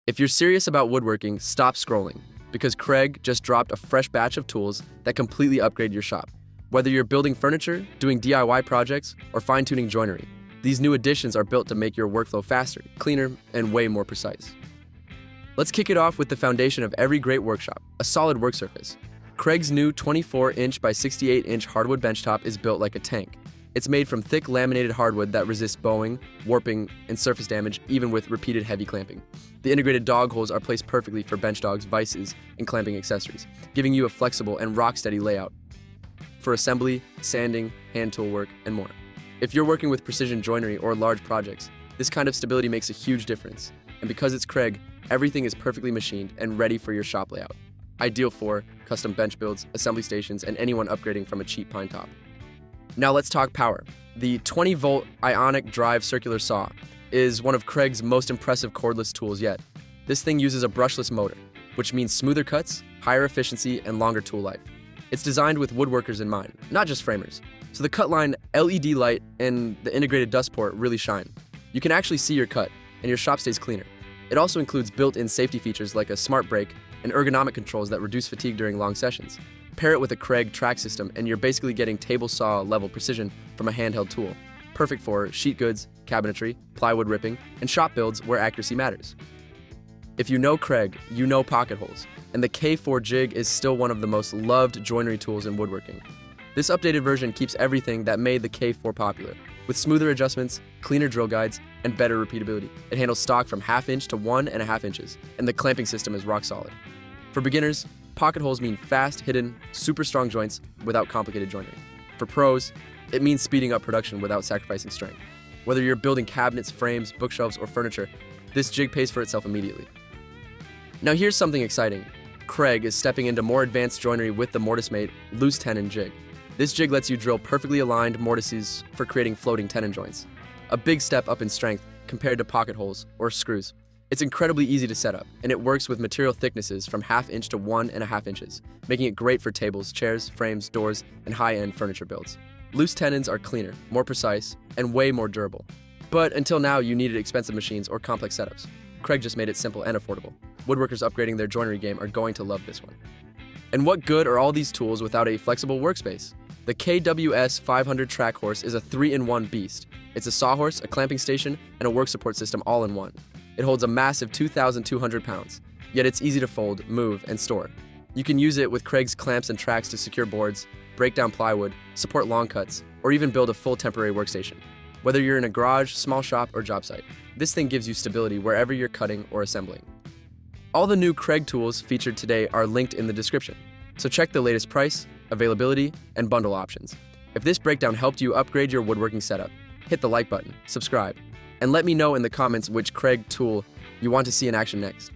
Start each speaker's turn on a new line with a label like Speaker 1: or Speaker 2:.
Speaker 1: If you're serious about woodworking, stop scrolling, because Kreg just dropped a fresh batch of tools that completely upgrade your shop. Whether you're building furniture, doing DIY projects, or fine-tuning joinery, these new additions are built to make your workflow faster, cleaner, and way more precise. Let's kick it off with the foundation of every great workshop, a solid work surface. Kreg's new 24-inch by 68-inch hardwood benchtop is built like a tank. It's made from thick laminated hardwood that resists bowing, warping, and surface damage even with repeated heavy clamping. The integrated dog holes are placed perfectly for bench dogs, vices, and clamping accessories, giving you a flexible and rock-steady layout for assembly, sanding, hand tool work, and more. If you're working with precision joinery or large projects, this kind of stability makes a huge difference. And because it's Kreg, everything is perfectly machined and ready for your shop layout. Ideal for custom bench builds, assembly stations, and anyone upgrading from a cheap pine top. Now let's talk power. The 20-volt Ionic drive circular saw is one of Kreg's most impressive cordless tools yet. This thing uses a brushless motor, which means smoother cuts, higher efficiency, and longer tool life. It's designed with woodworkers in mind, not just framers. So the cut line, LED light, and the integrated dust port really shine. You can actually see your cut, and your shop stays cleaner. It also includes built-in safety features like a smart brake and ergonomic controls that reduce fatigue during long sessions. Pair it with a Kreg track system, and you're basically getting table saw level precision from a handheld tool. Perfect for sheet goods, cabinetry, plywood ripping, and shop builds where accuracy matters. If you know Kreg, you know pocket holes, and the K4 jig is still one of the most loved joinery tools in woodworking. This updated version keeps everything that made the K4 popular, with smoother adjustments, cleaner drill guides, and better repeatability. It handles stock from 1/2 inch to 1.5 inches, and the clamping system is rock solid. For beginners, pocket holes mean fast, hidden, super strong joints without complicated joinery. For pros, it means speeding up production without sacrificing strength. Whether you're building cabinets, frames, bookshelves, or furniture, this jig pays for itself immediately. Now here's something exciting. Kreg is stepping into more advanced joinery with the MortiseMate loose tenon jig. This jig lets you drill perfectly aligned mortises for creating floating tenon joints. A big step up in strength compared to pocket holes or screws. It's incredibly easy to set up, and it works with material thicknesses from 1/2 inch to 1.5 inches, making it great for tables, chairs, frames, doors, and high-end furniture builds. Loose tenons are cleaner, more precise, and way more durable. But until now, you needed expensive machines or complex setups. Kreg just made it simple and affordable. Woodworkers upgrading their joinery game are going to love this one. And what good are all these tools without a flexible workspace? The KWS 500 track horse is a 3-in-1 beast. It's a sawhorse, a clamping station, and a work support system all in one. It holds a massive 2,200 pounds, yet it's easy to fold, move, and store. You can use it with Kreg's clamps and tracks to secure boards, break down plywood, support long cuts, or even build a full temporary workstation. Whether you're in a garage, small shop, or job site, this thing gives you stability wherever you're cutting or assembling. All the new Kreg tools featured today are linked in the description, so check the latest price, availability, and bundle options. If this breakdown helped you upgrade your woodworking setup, hit the like button, subscribe, and let me know in the comments which Kreg tool you want to see in action next.